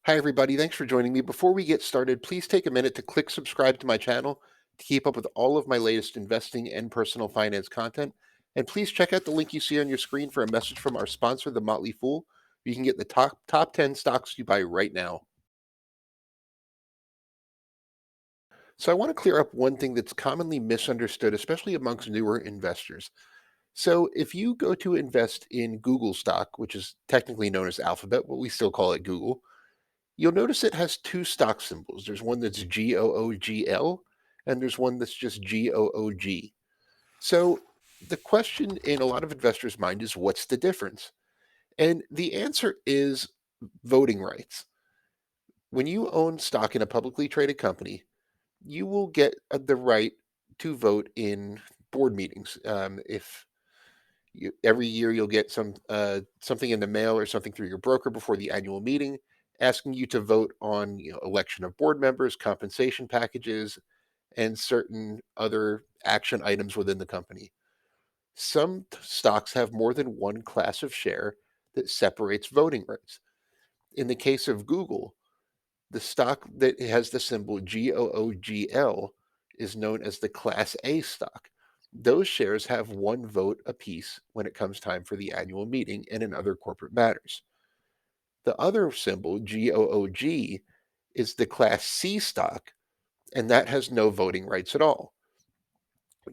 Hi, everybody. Thanks for joining me. Before we get started, please take a minute to click subscribe to my channel to keep up with all of my latest investing and personal finance content. And please check out the link you see on your screen for a message from our sponsor, The Motley Fool. You can get the top 10 stocks you buy right now. So I want to clear up one thing that's commonly misunderstood, especially amongst newer investors. So if you go to invest in Google stock, which is technically known as Alphabet, but we still call it Google, you'll notice it has two stock symbols. There's one that's GOOGL, and there's one that's just GOOG. So the question in a lot of investors' mind is, what's the difference? And the answer is voting rights. When you own stock in a publicly traded company, you will get the right to vote in board meetings. If every year you'll get something in the mail or something through your broker before the annual meeting asking you to vote on election of board members, compensation packages, and certain other action items within the company. Some stocks have more than one class of share that separates voting rights. In the case of Google, the stock that has the symbol GOOGL is known as the Class A stock. Those shares have one vote apiece when it comes time for the annual meeting and in other corporate matters. The other symbol, GOOG, is the Class C stock, and that has no voting rights at all.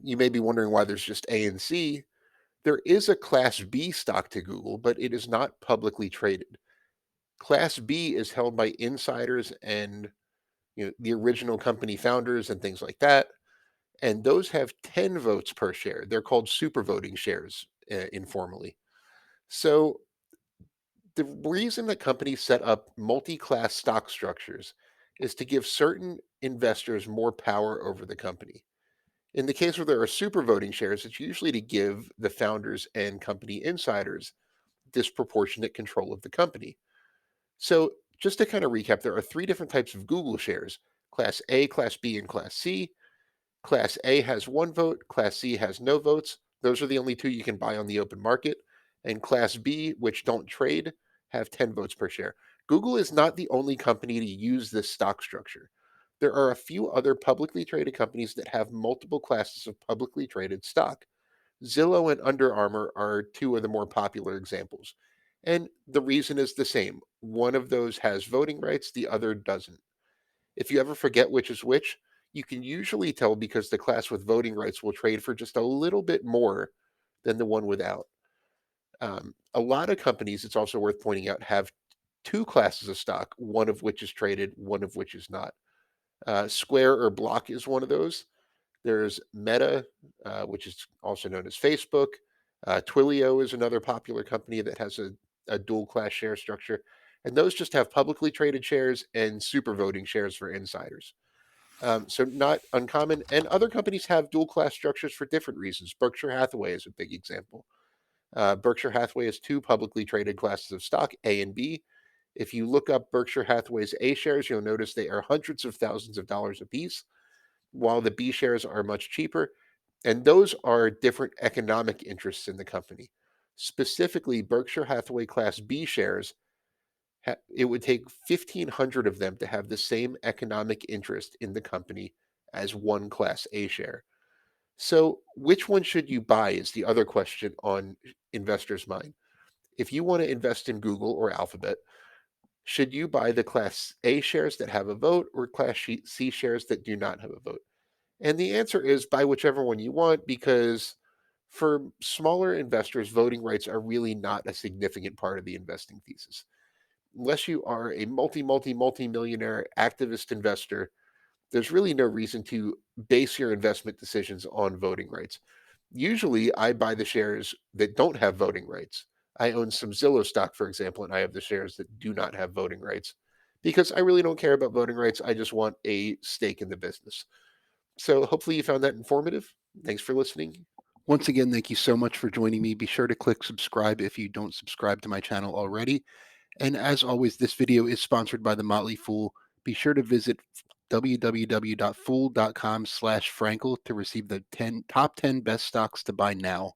You may be wondering why there's just A and C. There is a Class B stock to Google, but it is not publicly traded. Class B is held by insiders and the original company founders and things like that. And those have 10 votes per share. They're called super voting shares informally. So the reason that companies set up multi-class stock structures is to give certain investors more power over the company. In the case where there are super voting shares, it's usually to give the founders and company insiders disproportionate control of the company. So, just to kind of recap, there are three different types of Google shares: Class A, Class B, and Class C. Class A has one vote, Class C has no votes. Those are the only two you can buy on the open market. And Class B, which don't trade, have 10 votes per share. Google is not the only company to use this stock structure. There are a few other publicly traded companies that have multiple classes of publicly traded stock. Zillow and Under Armour are two of the more popular examples. And the reason is the same. One of those has voting rights, the other doesn't. If you ever forget which is which, you can usually tell because the class with voting rights will trade for just a little bit more than the one without. A lot of companies, it's also worth pointing out, have two classes of stock, one of which is traded, one of which is not. Square or Block is one of those. There's Meta, which is also known as Facebook. Twilio is another popular company that has a dual class share structure. And those just have publicly traded shares and super voting shares for insiders. So not uncommon. And other companies have dual class structures for different reasons. Berkshire Hathaway is a big example. Berkshire Hathaway has two publicly traded classes of stock, A and B. If you look up Berkshire Hathaway's A shares, you'll notice they are hundreds of thousands of dollars a piece, while the B shares are much cheaper. And those are different economic interests in the company. Specifically, Berkshire Hathaway Class B shares, it would take 1,500 of them to have the same economic interest in the company as one Class A share. So, which one should you buy is the other question on investors' mind. If you want to invest in Google or Alphabet, should you buy the Class A shares that have a vote or Class C shares that do not have a vote? And the answer is buy whichever one you want because for smaller investors, voting rights are really not a significant part of the investing thesis. Unless you are a multi millionaire activist investor, there's really no reason to base your investment decisions on voting rights. Usually, I buy the shares that don't have voting rights. I own some Zillow stock, for example, and I have the shares that do not have voting rights because I really don't care about voting rights. I just want a stake in the business. So, hopefully, you found that informative. Thanks for listening. Once again, thank you so much for joining me. Be sure to click subscribe if you don't subscribe to my channel already. And as always, this video is sponsored by The Motley Fool. Be sure to visit www.fool.com/Frankel to receive the top 10 best stocks to buy now.